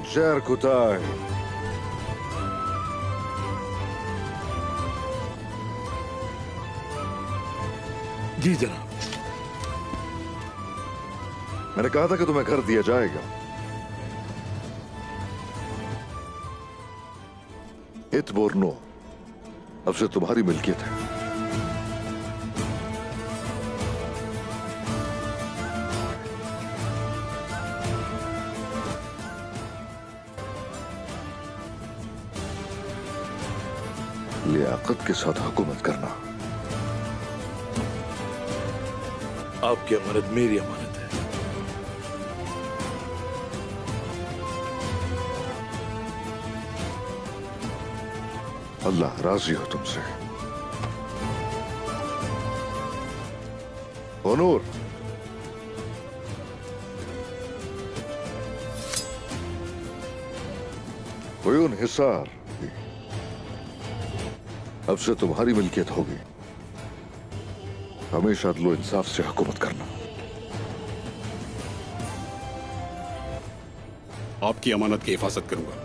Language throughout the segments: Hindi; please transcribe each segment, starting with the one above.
शहर कुताय। जी जनाब। मैंने कहा था कि तुम्हें घर दिया जाएगा। इत बोर्नो अब से तुम्हारी मिल्कियत है। लियाकत के साथ हुकूमत करना। आपकी अमानत मेरी अमानत है। अल्लाह राजी हो तुमसे। ओनूर, हुयून हिसार अब से तुम्हारी मिल्कियत होगी। हमेशा अदलो इंसाफ से हुकूमत करना। आपकी अमानत की हिफाजत करूंगा।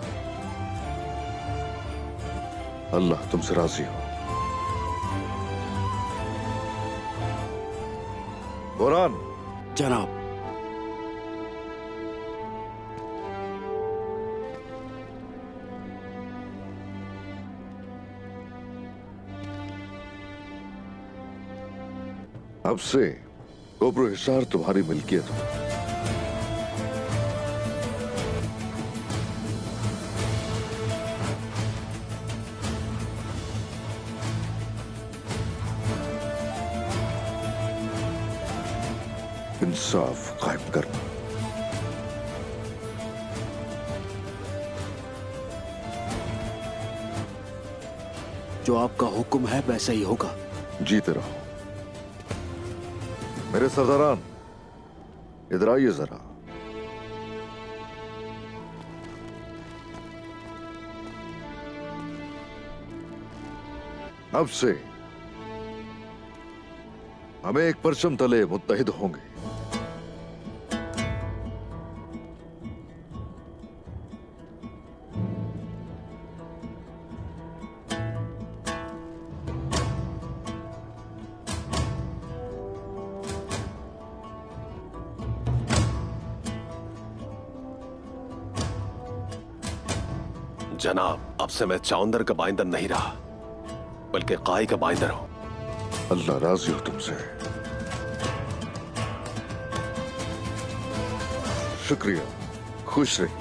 अल्लाह तुमसे राजी हो। बोरान। जनाब। अब से कोबरो हिसार तुम्हारी मिल्कियत हो। इंसाफ कायम करना। जो आपका हुक्म है वैसा ही होगा। जीते रहो। मेरे सरदारान, इधर आइए जरा। अब से हमें एक परचम तले मुत्तहिद होंगे। जनाब, अब से मैं चौंदर का बाइंदर नहीं रहा, बल्कि काई का बाइंदर हूं। अल्लाह राजी हो तुमसे। शुक्रिया। खुश रहिए।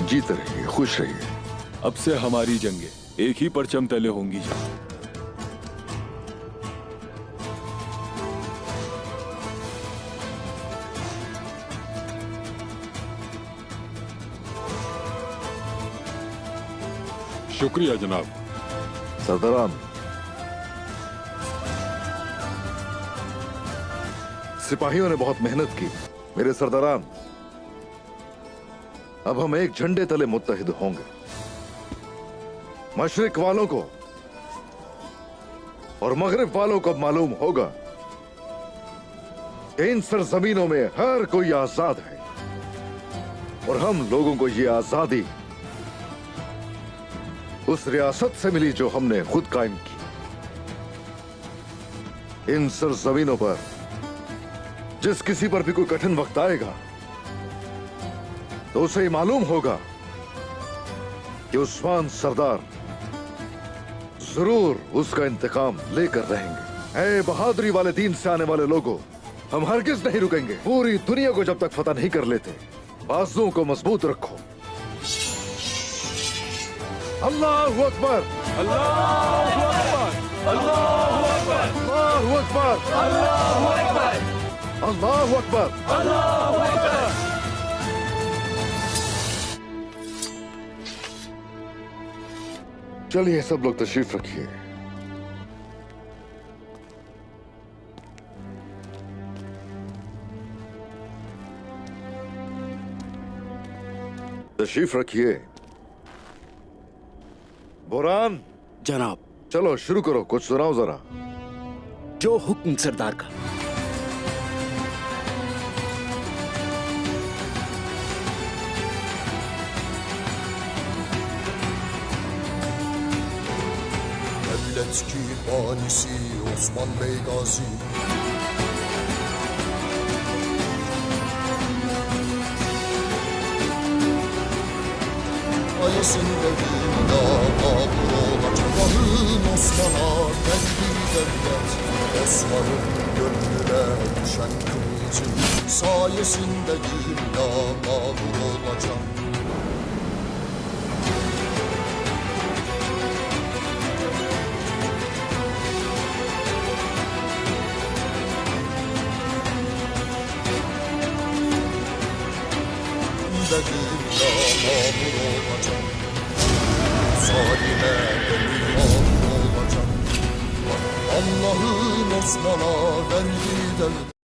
जीते रहिए, खुश रहिए। अब से हमारी जंगें एक ही परचम तले होंगी। शुक्रिया जनाब। सरदारान, सिपाहियों ने बहुत मेहनत की। मेरे सरदारान, अब हम एक झंडे तले मुत्तहिद होंगे। मशरिक वालों को और मगरिब वालों को मालूम होगा कि इन सरजमीनों में हर कोई आजाद है और हम लोगों को ये आजादी उस रियासत से मिली जो हमने खुद कायम की। इन सरजमीनों पर जिस किसी पर भी कोई कठिन वक्त आएगा तो उसे मालूम होगा कि उस्मान सरदार जरूर उसका इंतकाम लेकर रहेंगे। ऐ बहादुरी वाले दीन से आने वाले लोगों, हम हरगिज नहीं रुकेंगे पूरी दुनिया को जब तक फतह नहीं कर लेते। बाजुओं को मजबूत रखो। अल्लाहु अकबर, अल्लाहु अकबर, अल्लाहु अकबर, अल्लाहु अकबर, अल्लाहु अकबर, अल्लाहु अकबर, अल्लाहु अकबर। चलिए सब लोग तशरीफ रखिए। तशरीफ रखिए। बोरान, जनाब, चलो शुरू करो, कुछ सुनाओ जरा। जो हुक्म सरदार का। Devlet ki banisi Osman Bey Gazi. Ayasında dünya kabul olacak. Allah'ın Osman'a kendi devlet. Osman'ın gönlüne düşen kılıcı sayesinde dünya kabul olacak. Dünya mamur olacak. Zalime gönül mamur olacak. Allah'ın Osman'a verdiği devlet.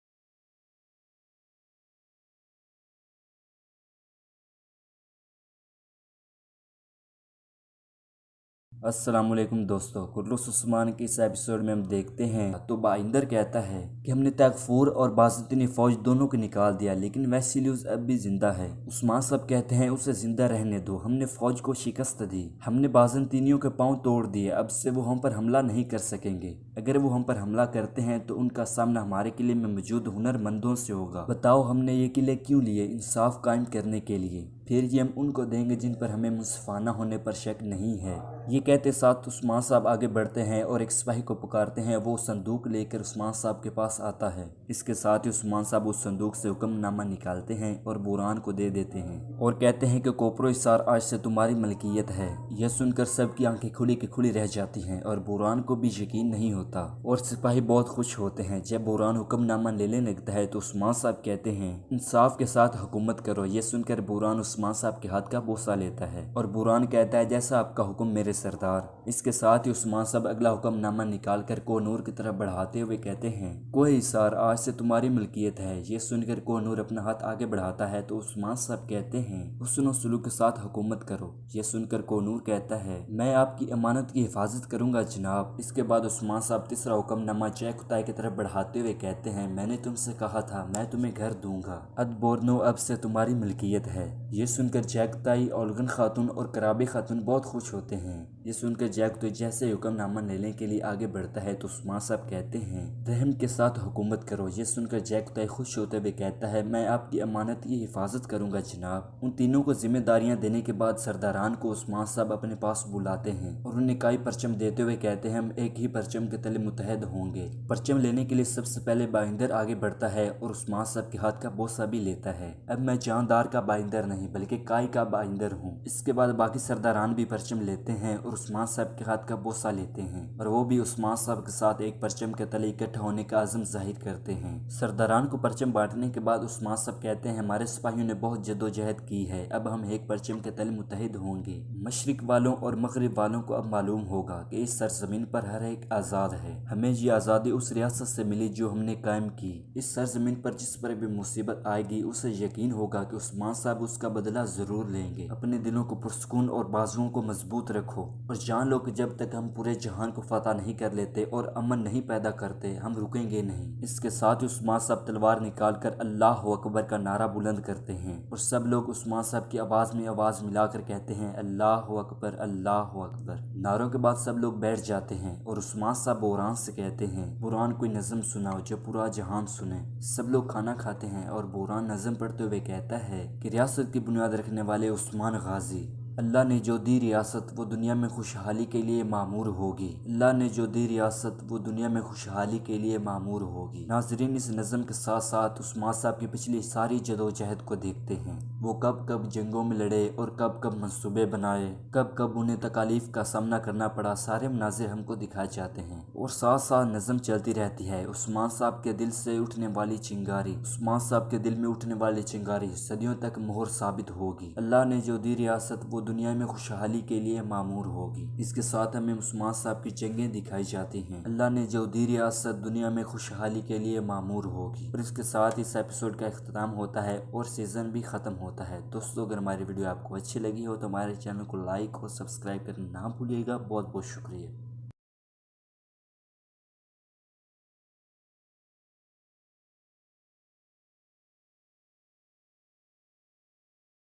अस्सलामुअलैकुम दोस्तों, कुर्लुस उस्मान के इस एपिसोड में हम देखते हैं तो बाइंदर कहता है कि हमने तैगफूर और बाज़ंतीनी फौज दोनों को निकाल दिया, लेकिन वैसिलियस अब भी जिंदा है। उस्मान साहब कहते हैं उसे जिंदा रहने दो, हमने फौज को शिकस्त दी, हमने बाज़ंतीनियों के पांव तोड़ दिए, अब से वो हम पर हमला नहीं कर सकेंगे। अगर वो हम पर हमला करते हैं तो उनका सामना हमारे किले में मौजूद हुनरमंदों से होगा। बताओ हमने ये किले क्यों लिए? इंसाफ कायम करने के लिए। फिर ये हम उनको देंगे जिन पर हमें मुंसफाना होने पर शक नहीं है। ये कहते साथ उस्मान साहब आगे बढ़ते हैं और एक सिपाही को पुकारते हैं। वो संदूक लेकर उस्मान साहब के पास आता है। इसके साथ ही उस्मान साहब उस संदूक से हुक्मनामा निकालते हैं और बुरान को दे देते हैं और कहते हैं कि कोपरो हिसार आज से तुम्हारी मलकियत है। यह सुनकर सबकी आंखें खुली की खुली रह जाती हैं और बुरान को भी यकीन नहीं होता और सिपाही बहुत खुश होते हैं। जब बुरान हुक्मनामा लेने लगता है तो उस्मान साहब कहते हैं इंसाफ के साथ हुकूमत करो। यह सुनकर बुरान उस्मान साहब के हाथ का बोसा लेता है और बुरान कहता है जैसा आपका हुक्म मेरे सरदार। इसके साथ ही उस्मान साहब अगला हुक्मनामा निकाल कर कोनूर की तरफ बढ़ाते हुए कहते हैं कोहे हिसार आज से तुम्हारी मलकियत है। ये सुनकर कोनूर अपना हाथ आगे बढ़ाता है तो उस्मान साहब कहते हैं हुस्न सलूक के साथ हुकूमत करो। ये सुनकर कोनूर कहता है मैं आपकी अमानत की हिफाजत करूंगा जनाब। इसके बाद उस्मान साहब तीसरा हुक्मनामा जय कुताई की तरफ बढ़ाते हुए कहते हैं मैंने तुमसे कहा था मैं तुम्हें घर दूंगा, अद बोर्नो अब से तुम्हारी मलकियत है। ये सुनकर जैकताई, ओलगन खातून और कराबी खातून बहुत खुश होते हैं। ये सुनकर जैकताई जैसे हुक्मनामा लेने के लिए आगे बढ़ता है तो उस्मान साहब कहते हैं रहम के साथ हुकूमत करो। ये सुनकर जैकताई खुश होते हुए कहता है मैं आपकी अमानत की हिफाजत करूंगा जनाब। उन तीनों को जिम्मेदारियां देने के बाद सरदारान को उस्मान साहब अपने पास बुलाते हैं और उन्हें कई परचम देते हुए कहते हैं हम एक ही परचम के तले मुतहद होंगे। परचम लेने के लिए सबसे पहले बाइंदर आगे बढ़ता है और उस्मान साहब के हाथ का बोसा भी लेता है। अब मैं जानदार का बाइंदर नहीं बल्कि काई का बाइंदर हूँ। इसके बाद बाकी सरदारान भी परचम लेते हैं और उस्मान साहब के हाथ का बोसा लेते हैं और वो भी उस्मान साहब के साथ एक परचम के तले इकट्ठा होने का आज़म जाहिर करते हैं। सरदारान को परचम बांटने के बाद उस्मान साहब कहते हैं हमारे सिपाहियों ने बहुत जद्दोजहद की है, अब हम एक परचम के तले मुतहिद होंगे। मशरिक वालों और मगरिब वालों को अब मालूम होगा कि इस सरजमीन पर हर एक आज़ाद है। हमें ये आज़ादी उस रियासत से मिली जो हमने कायम की। इस सरजमीन पर जिस पर भी मुसीबत आएगी उसे यकीन होगा कि उस्मान साहब उसका बदला जरूर लेंगे। अपने दिलों को पुरसकून और बाजुओं को मजबूत रखो और जान लो कि जब तक हम पूरे जहान को फतह नहीं कर लेते और अमन नहीं पैदा करते हम रुकेंगे नहीं। इसके साथ ही उस्मान साहब तलवार निकाल कर अल्लाह अकबर का नारा बुलंद करते हैं और सब लोग उस्मान साहब की आवाज़ में आवाज़ मिलाकर कहते हैं अल्लाह अकबर अल्लाह अकबर। नारों के बाद सब लोग बैठ जाते हैं और उस्मान साहब बुरान से कहते हैं बुरान कोई नज़म सुनाओ जो पूरा जहान सुने। सब लोग खाना खाते हैं और बुरान नज़म पढ़ते हुए कहता है कि रियासत की बुनियाद रखने वाले उस्मान गाजी, अल्लाह ने जो दी रियासत वो दुनिया में खुशहाली के लिए मामूर होगी। अल्लाह ने जो दी रियासत वो दुनिया में खुशहाली के लिए मामूर होगी। नाजरीन इस नज़म के साथ साथ उस्मान साहब की पिछली सारी जदोजहद को देखते हैं। वो कब कब जंगों में लड़े और कब कब मंसूबे बनाए, कब कब उन्हें तकालीफ का सामना करना पड़ा, सारे मनाजिर हमको दिखाए जाते हैं और साथ साथ नज़म चलती रहती है। उस्मान साहब के दिल से उठने वाली चिंगारी, उस्मान साहब के दिल में उठने वाली चिंगारी सदियों तक मोहर साबित होगी। अल्लाह ने जो दी रियासत वो दुनिया में खुशहाली के लिए मामूर होगी। इसके साथ हमें उस्मान साहब की जंगें दिखाई जाती हैं। अल्लाह ने जो दी रियासत दुनिया में खुशहाली के लिए मामूर होगी। और इसके साथ इस एपिसोड का इख्तिताम होता है और सीजन भी खत्म होता है। दोस्तों, अगर हमारी वीडियो आपको अच्छी लगी हो तो हमारे चैनल को लाइक और सब्सक्राइब करना ना भूलिएगा। बहुत बहुत शुक्रिया।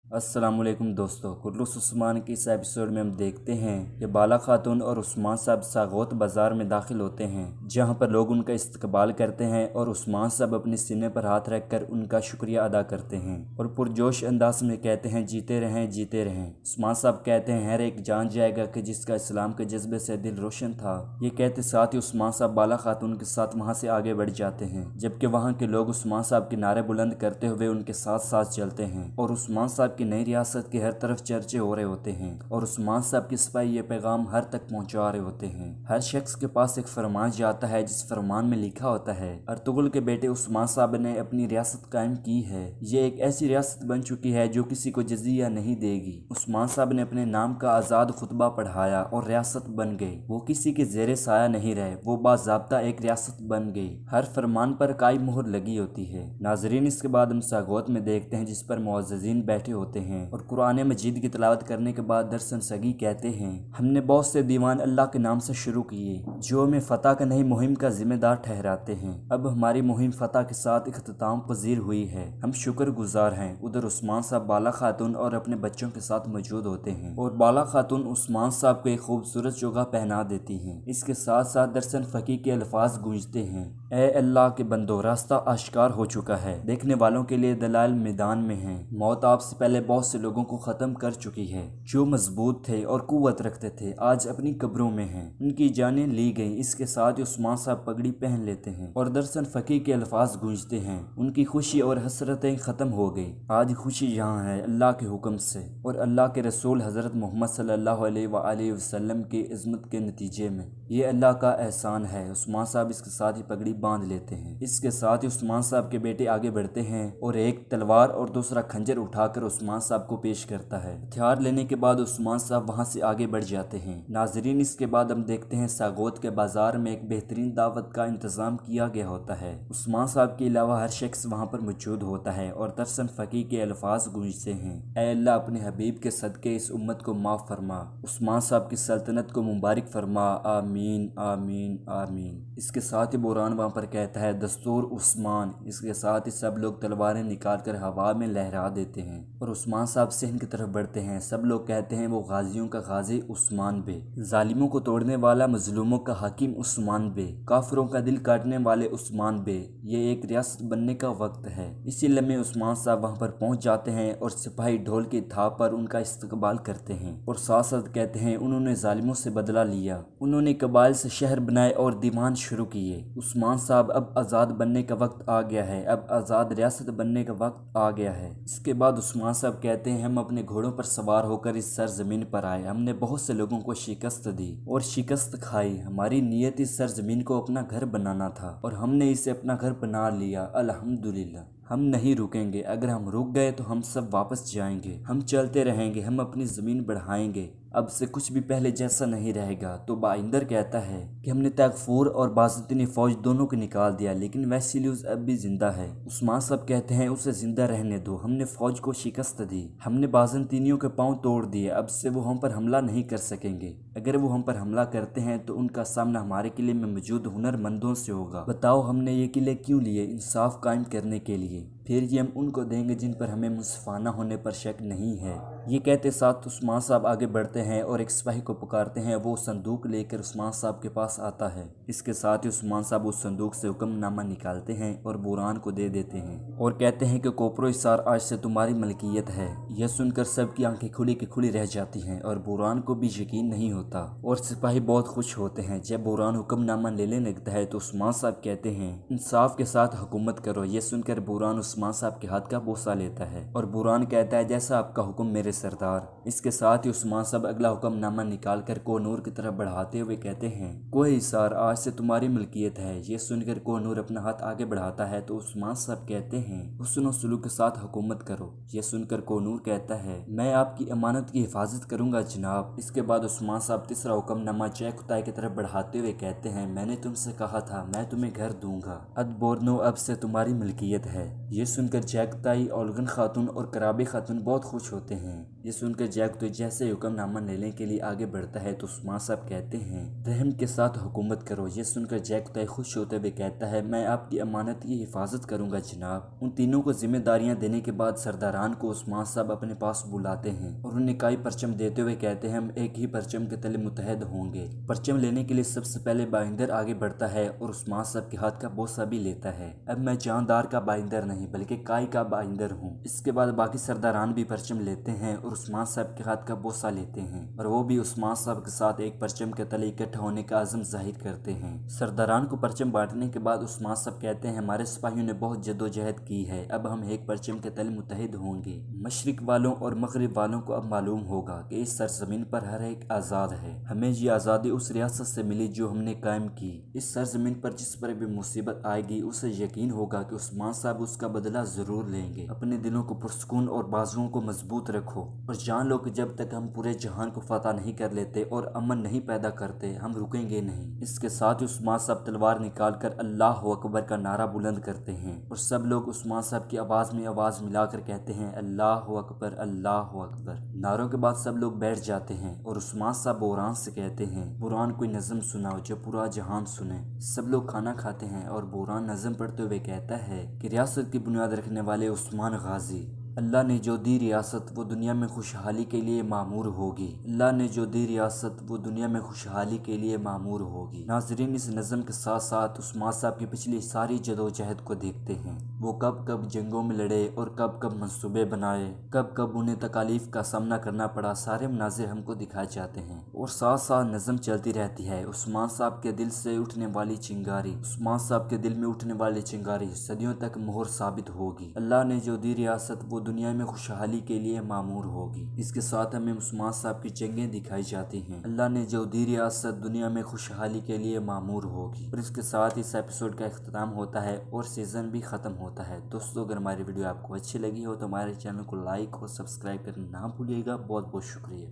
अस्सलामुअलैकुम दोस्तों, कुर्लुस उस्मान के इस एपिसोड में हम देखते हैं कि बाला खातून और उस्मान साहब सागौत बाज़ार में दाखिल होते हैं, जहां पर लोग उनका इस्तकबाल करते हैं और उस्मान साहब अपने सीने पर हाथ रखकर उनका शुक्रिया अदा करते हैं और पुरजोश अंदाज में कहते हैं, जीते रहें जीते रहें। उस्मान साहब कहते हैं, हर एक जान जाएगा कि जिसका इस्लाम के जज्बे से दिल रोशन था। ये कहते साथ ही उस्मान साहब बाला खातून के साथ वहाँ से आगे बढ़ जाते हैं, जबकि वहाँ के लोग उस्मान साहब के नारे बुलंद करते हुए उनके साथ साथ चलते हैं और उस्मान साहब की नई रियासत के हर तरफ चर्चे हो रहे होते हैं और उस्मान साहब के सिपाही ये पैगाम हर तक पहुंचा रहे होते हैं। हर शख्स के पास एक फरमान जाता है, जिस फरमान में लिखा होता है, अर्तुगरुल के बेटे उस्मान साहब ने अपनी रियासत कायम की है। ये एक ऐसी रियासत बन चुकी है जो किसी को जजिया नहीं देगी। उस्मान साहब ने अपने नाम का आज़ाद खुतबा पढ़ाया और रियासत बन गई। वो किसी के जेरे साया नहीं रहे, वो बाज़ाब्ता एक रियासत बन गई। हर फरमान पर काई मोहर लगी होती है। नाजरीन, इसके बाद हम सागौत में देखते हैं जिस पर मुअज़्ज़िज़ीन बैठे होते हैं और कुरान मजीद की तिलावत करने के बाद दरसन सगी कहते हैं, हमने बहुत से दीवान अल्लाह के नाम से शुरू किए जो हमें फतह का नहीं मुहिम का जिम्मेदार ठहराते हैं। अब हमारी मुहिम फतह के साथ इख्तिताम पजीर हुई है। हम शुक्रगुजार हैं। उधर उस्मान साहब बाला खातून और अपने बच्चों के साथ मौजूद होते हैं और बाला खातून उस्मान साहब को एक खूबसूरत चोगा पहना देती हैं। इसके साथ साथ दरसन फकी के अल्फाज गूंजते हैं, ए अल्लाह के बंदो, रास्ता आश्कार हो चुका है, देखने वालों के लिए दलाल मैदान में हैं। मौत आपसे पहले बहुत से लोगों को खत्म कर चुकी है। जो मजबूत थे और कुव्वत रखते थे आज अपनी कब्रों में हैं, उनकी जानें ली गई। इसके साथ उस्मान साहब पगड़ी पहन लेते हैं और दरसन फकी के अल्फाज गूंजते हैं, उनकी खुशी और हसरतें खत्म हो गई। आज खुशी यहाँ है अल्लाह के हुक्म से और अल्लाह के रसूल हजरत मोहम्मद सल्लल्लाहु अलैहि वसल्लम की इज़्ज़त के नतीजे में। ये अल्लाह का एहसान है। उस्मान साहब इसके साथ ही पगड़ी बांध लेते हैं। इसके साथ ही उस्मान साहब के बेटे आगे बढ़ते हैं और एक तलवार और दूसरा खंजर उठाकर उस्मान साहब को पेश करता है। हथियार लेने के बाद उस्मान साहब वहां से आगे बढ़ जाते हैं। नाजरीन, इसके बाद हम देखते हैं सागौत के बाजार में एक बेहतरीन दावत का इंतजाम किया गया होता है। उस्मान साहब के अलावा हर शख्स वहां पर मौजूद होता है और दरसन फकी के अल्फाज गूंजते हैं, ऐ अल्लाह अपने हबीब के सदके इस उम्मत को माफ फरमा, उस्मान साहब की सल्तनत को मुबारक फरमा, आमीन आमीन आमीन। इसके साथ ही बुरान वहाँ पर कहता है, दस्तूर उस्मान। इसके साथ ही सब लोग तलवारें निकाल कर हवा में लहरा देते हैं और उस्मान साहब सिंध की तरफ बढ़ते हैं। सब लोग कहते हैं वो गाजियों का गाजी उस्मान बे, जालिमों को तोड़ने वाला मजलूमों का हकीम उस्मान बे, काफिरों का दिल काटने वाले उस्मान बे। ये एक रियासत बनने का वक्त है। इसी लम्हे उस्मान साहब वहाँ पर पहुँच जाते हैं और सिपाही ढोल की थाप पर उनका इस्तकबाल करते हैं और साथ साथ कहते हैं, उन्होंने जालिमों से बदला लिया, उन्होंने कबाइल से शहर बनाए और दीवान शुरू किए। उस्मान साहब, अब आज़ाद बनने का वक्त आ गया है, अब आज़ाद रियासत बनने का वक्त आ गया है। इसके बाद उस्मान साहब कहते हैं, हम अपने घोड़ों पर सवार होकर इस सरजमीन पर आए, हमने बहुत से लोगों को शिकस्त दी और शिकस्त खाई। हमारी नीयत इस सरजमीन को अपना घर बनाना था और हमने इसे अपना घर बना लिया, अल्हम्दुलिल्लाह। हम नहीं रुकेंगे, अगर हम रुक गए तो हम सब वापस जाएंगे। हम चलते रहेंगे, हम अपनी ज़मीन बढ़ाएंगे, अब से कुछ भी पहले जैसा नहीं रहेगा। तो बाइंदर कहता है कि हमने तैगफूर और बाज़तीनी फौज दोनों को निकाल दिया, लेकिन वैसिलियूस अब भी जिंदा है। उस्मान साहब कहते हैं, उसे जिंदा रहने दो, हमने फौज को शिकस्त दी, हमने बाज़तीनियों के पांव तोड़ दिए, अब से वो हम पर हमला नहीं कर सकेंगे। अगर वो हम पर हमला करते हैं तो उनका सामना हमारे किले में मौजूद हुनरमंदों से होगा। बताओ हमने ये किले क्यों लिए? इंसाफ कायम करने के लिए। फिर ये हम उनको देंगे जिन पर हमें मुंसफाना होने पर शक नहीं है। ये कहते साथ उस्मान साहब आगे बढ़ते हैं और एक सिपाही को पुकारते हैं। वो संदूक लेकर उस्मान साहब के पास आता है। इसके साथ ही उस्मान साहब उस संदूक से हुक्मनामा निकालते हैं और बुरान को दे देते हैं और कहते हैं कि कोपरो इसार आज से तुम्हारी मलकियत है। यह सुनकर सबकी आंखें खुली की खुली रह जाती हैं और बुरान को भी यकीन नहीं होता और सिपाही बहुत खुश होते हैं। जब बुरान हुक्मनामा लेने लगता है तो उस्मान साहब कहते हैं, इंसाफ के साथ हुकूमत करो। यह सुनकर बुरान उस्मान साहब के हाथ का बोसा लेता है और बुरहान कहता है जैसा आपका हुक्म मेरे सरदार। इसके साथ ही उस्मान साहब अगला हुक्मनामा निकाल कर कोहनूर की तरफ बढ़ाते हुए कहते हैं कोह हिसार आज से तुम्हारी मिल्कियत है। ये सुनकर कोहनूर अपना हाथ आगे बढ़ाता है तो उस्मान साहब कहते हैं हुस्न और सुलूक के साथ हुकूमत करो। ये सुनकर कोहनूर कहता है मैं आपकी अमानत की हिफाजत करूंगा जनाब। इसके बाद उस्मान साहब तीसरा हुक्मनामा जय खुदाई की तरफ बढ़ाते हुए कहते हैं मैंने तुमसे कहा था मैं तुम्हें घर दूंगा, अद बोर्नो अब से तुम्हारी मिल्कियत है। ये सुनकर जैकताई, ओलगन खातून और कराबी खातून बहुत खुश होते हैं। ये सुनकर जैकताई जैसे हुक्मनामा लेने के लिए आगे बढ़ता है तो उस्मान साहब कहते हैं रहम के साथ हुकूमत करो। ये सुनकर जैकताई खुश होते हुए कहता है मैं आपकी अमानत की हिफाजत करूंगा जनाब। उन तीनों को जिम्मेदारियां देने के बाद सरदारान को उस्मान साहब अपने पास बुलाते हैं और उन्हें कई परचम देते हुए कहते हैं हम एक ही परचम के तले मुतहद होंगे। परचम लेने के लिए सबसे पहले बाइंदर आगे बढ़ता है और उस्मान साहब के हाथ का बोसा भी लेता है। अब मैं जानदार का बाइंदर नहीं बल्कि काई का बाइंदर हूँ। इसके बाद बाकी सरदारान भी परचम लेते हैं और उस्मान साहब के हाथ का बोसा लेते हैं और वो भी उस्मान साहब के साथ एक परचम के तले इकट्ठा होने का आज़म जाहिर करते हैं। सरदारान को परचम बांटने के बाद उस्मान साहब कहते हैं हमारे सिपाहियों ने बहुत जद्दोजहद की है, अब हम एक परचम के तले मुत्तहिद होंगे। मशरिक वालों और मगरिब वालों को अब मालूम होगा कि इस सरजमीन पर हर एक आज़ाद है। हमें ये आज़ादी उस रियासत से मिली जो हमने कायम की। इस सरजमीन पर जिस पर भी मुसीबत आएगी उसे यकीन होगा कि उस्मान साहब उसका बदला जरूर लेंगे। अपने दिलों को पुरसकून और बाजुओं को मजबूत रखो और जान लो कि जब तक हम पूरे जहान को फतह नहीं कर लेते और अमन नहीं पैदा करते हम रुकेंगे नहीं। इसके साथ उस्मान साहब तलवार निकाल कर अल्लाह अकबर का नारा बुलंद करते हैं और सब लोग उस्मान साहब की आवाज़ में आवाज़ मिलाकर कहते हैं अल्लाह अकबर अल्लाह अकबर। नारों के बाद सब लोग बैठ जाते हैं और उस्मान साहब बुरहान से कहते हैं बुरहान कोई नज़म सुनाओ जो पूरा जहान सुने। सब लोग खाना खाते हैं और बुरहान नज़म पढ़ते हुए कहता है कि रियासत की बुनियाद रखने वाले उस्मान गाजी, अल्लाह ने जो दी रियासत वो दुनिया में खुशहाली के लिए मामूर होगी। अल्लाह ने जो दी रियासत वो दुनिया में खुशहाली के लिए मामूर होगी। नाजरीन इस नज़म के साथ साथ उस्मान साहब की पिछली सारी जदोजहद को देखते हैं। वो कब कब जंगों में लड़े और कब कब मंसूबे बनाए, कब कब उन्हें तकालीफ का सामना करना पड़ा, सारे मनाजिर हमको दिखाए जाते हैं और साथ साथ नज़म चलती रहती है। उस्मान साहब के दिल से उठने वाली चिंगारी, उस्मान साहब के दिल में उठने वाली चिंगारी सदियों तक मोहर साबित होगी। अल्लाह ने जो दी रियासत वो दुनिया में खुशहाली के लिए मामूर होगी। इसके साथ हमें उस्मान साहब की जंगें दिखाई जाती हैं। अल्लाह ने जो दी रियासत दुनिया में खुशहाली के लिए मामूर होगी। और इसके साथ इस एपिसोड का इख्तिताम होता है और सीज़न भी ख़त्म होता है। दोस्तों अगर हमारी वीडियो आपको अच्छी लगी हो तो हमारे चैनल को लाइक और सब्सक्राइब करना ना भूलिएगा। बहुत बहुत शुक्रिया।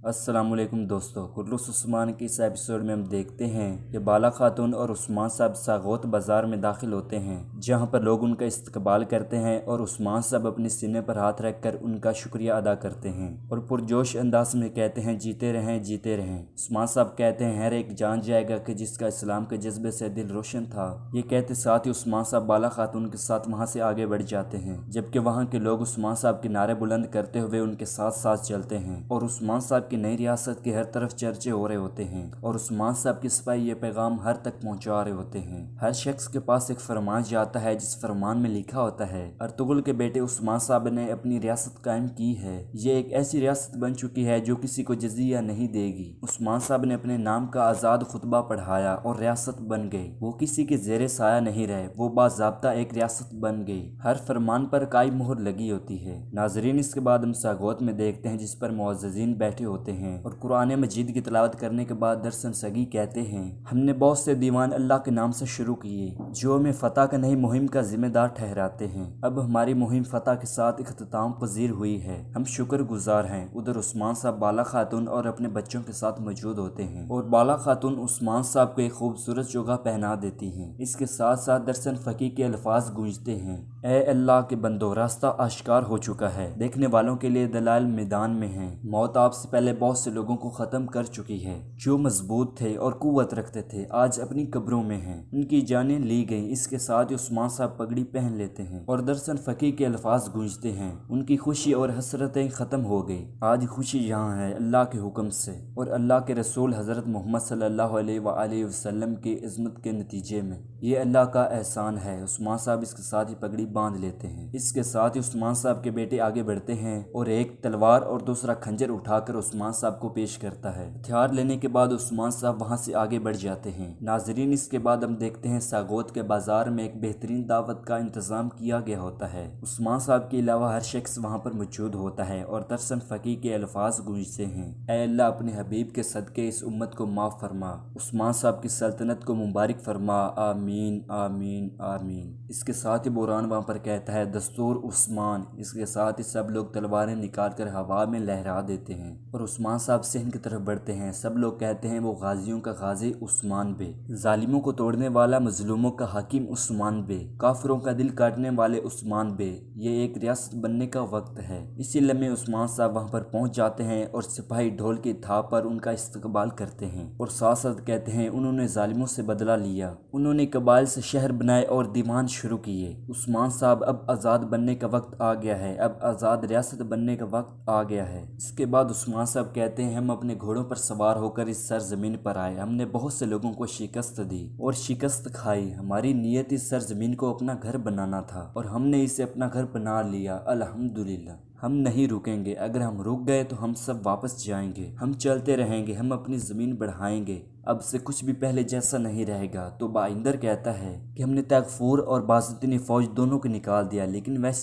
अस्सलामुअलैकुम दोस्तों, कुर्लुस उस्मान के इस एपिसोड में हम देखते हैं कि बाला खातून और उस्मान साहब सागौत बाज़ार में दाखिल होते हैं जहां पर लोग उनका इस्तकबाल करते हैं और उस्मान साहब अपने सीने पर हाथ रखकर उनका शुक्रिया अदा करते हैं और पुरजोश अंदाज में कहते हैं जीते रहें जीते रहें। उस्मान साहब कहते हैं हर एक जान जाएगा कि जिसका इस्लाम के जज्बे से दिल रोशन था। ये कहते साथ ही उस्मान साहब बाला खातून के साथ वहाँ से आगे बढ़ जाते हैं जबकि वहाँ के लोग उस्मान साहब के नारे बुलंद करते हुए उनके साथ साथ चलते हैं और उस्मान साहब की नई रियासत के हर तरफ चर्चे हो रहे होते हैं और उस्मान साहब के सिपाही ये पैगाम हर तक पहुंचा रहे होते हैं। हर शख्स के पास एक फरमान जाता है जिस फरमान में लिखा होता है अर्तुगरुल के बेटे उस्मान साहब ने अपनी रियासत कायम की है। ये एक ऐसी रियासत बन चुकी है जो किसी को जजिया नहीं देगी। उस्मान साहब ने अपने नाम का आज़ाद खुतबा पढ़ाया और रियासत बन गई। वो किसी के जेरे साया नहीं रहे, वो बाज़ाब्ता एक रियासत बन गई। हर फरमान पर काई मोहर लगी होती है। नाजरीन इसके बाद हम सागौत में देखते हैं जिस पर मुअज़्ज़िज़ीन बैठे होते हैं और कुरान मजीद की तिलावत करने के बाद दरसन सगी कहते हैं हमने बहुत से दीवान अल्लाह के नाम से शुरू किए जो हमें फतह का नहीं मुहिम का जिम्मेदार ठहराते हैं। अब हमारी मुहिम फतह के साथ इख्तिताम पजीर हुई है, हम शुक्रगुजार हैं। उधर उस्मान साहब बाला खातून और अपने बच्चों के साथ मौजूद होते हैं और बाला खातून उस्मान साहब को एक खूबसूरत चोगा पहना देती हैं। इसके साथ साथ दरसन फकी के अल्फाज गूंजते हैं ए अल्लाह के बंदो रास्ता आश्कार हो चुका है, देखने वालों के लिए दलाल मैदान में हैं। मौत आपसे पहले बहुत से लोगों को ख़त्म कर चुकी है जो मजबूत थे और कुव्वत रखते थे, आज अपनी कब्रों में हैं, उनकी जानें ली गई। इसके साथ उस्मान साहब पगड़ी पहन लेते हैं और दरसन फकी के अल्फाज गूंजते हैं उनकी खुशी और हसरतें ख़त्म हो गई। आज खुशी यहाँ है अल्लाह के हुक्म से और अल्लाह के रसूल हज़रत मोहम्मद सल्लल्लाहु अलैहि वसल्लम की इज़्ज़त के नतीजे में। ये अल्लाह का एहसान है। उस्मान साहब इसके साथ ही पगड़ी बांध लेते हैं। इसके साथ ही उस्मान साहब के बेटे आगे बढ़ते हैं और एक तलवार और दूसरा खंजर उठाकर उस्मान उस्मान साहब को पेश करता है। हथियार लेने के बाद उस्मान साहब वहाँ से आगे बढ़ जाते हैं। नाजरीन, इसके बाद हम देखते हैं सागोत के बाजार में एक बेहतरीन दावत का इंतजाम किया गया होता है। उस्मान साहब के अलावा हर शख्स वहाँ पर मौजूद होता है और तरसन फकी के अल्फाज गूंजते हैं, ऐ अल्लाह अपने हबीब के सदके इस उम्मत को माफ फरमा, उस्मान साहब की सल्तनत को मुबारक फरमा, आमीन आमीन आमीन। इसके साथ ही बुरान वहाँ पर कहता है दस्तूर उस्मान। इसके साथ ही सब लोग तलवारें निकाल कर हवा में लहरा देते हैं और उस्मान साहब सिंध की तरफ बढ़ते हैं। सब लोग कहते हैं वो गाजियों का गाजी उस्मान बे, जालिमों को तोड़ने वाला, मजलूमों का हकीम उस्मान बे, काफिरों का दिल काटने वाले उस्मान बे, ये एक रियासत बनने का वक्त है। इसी लम्हे उस्मान साहब वहाँ पर पहुँच जाते हैं और सिपाही ढोल की थाप पर उनका इस्तकबाल करते हैं और साथ साथ कहते हैं उन्होंने जालिमों से बदला लिया, उन्होंने कबाइल से शहर बनाए और दीवान शुरू किए। उस्मान साहब अब आज़ाद बनने का वक्त आ गया है, अब आज़ाद रियासत बनने का वक्त आ गया है। इसके बाद उस्मान साहब कहते हैं हम अपने घोड़ों पर सवार होकर इस सरजमीन पर आए, हमने बहुत से लोगों को शिकस्त दी और शिकस्त खाई, हमारी नीयत इस सरजमीन को अपना घर बनाना था और हमने इसे अपना घर बना लिया, अल्हम्दुलिल्लाह। हम नहीं रुकेंगे, अगर हम रुक गए तो हम सब वापस जाएंगे, हम चलते रहेंगे, हम अपनी ज़मीन बढ़ाएंगे, अब से कुछ भी पहले जैसा नहीं रहेगा। तो बाइंदर कहता है कि हमने तैगफूर और बाज़तीनी फ़ौज दोनों को निकाल दिया, लेकिन वैसे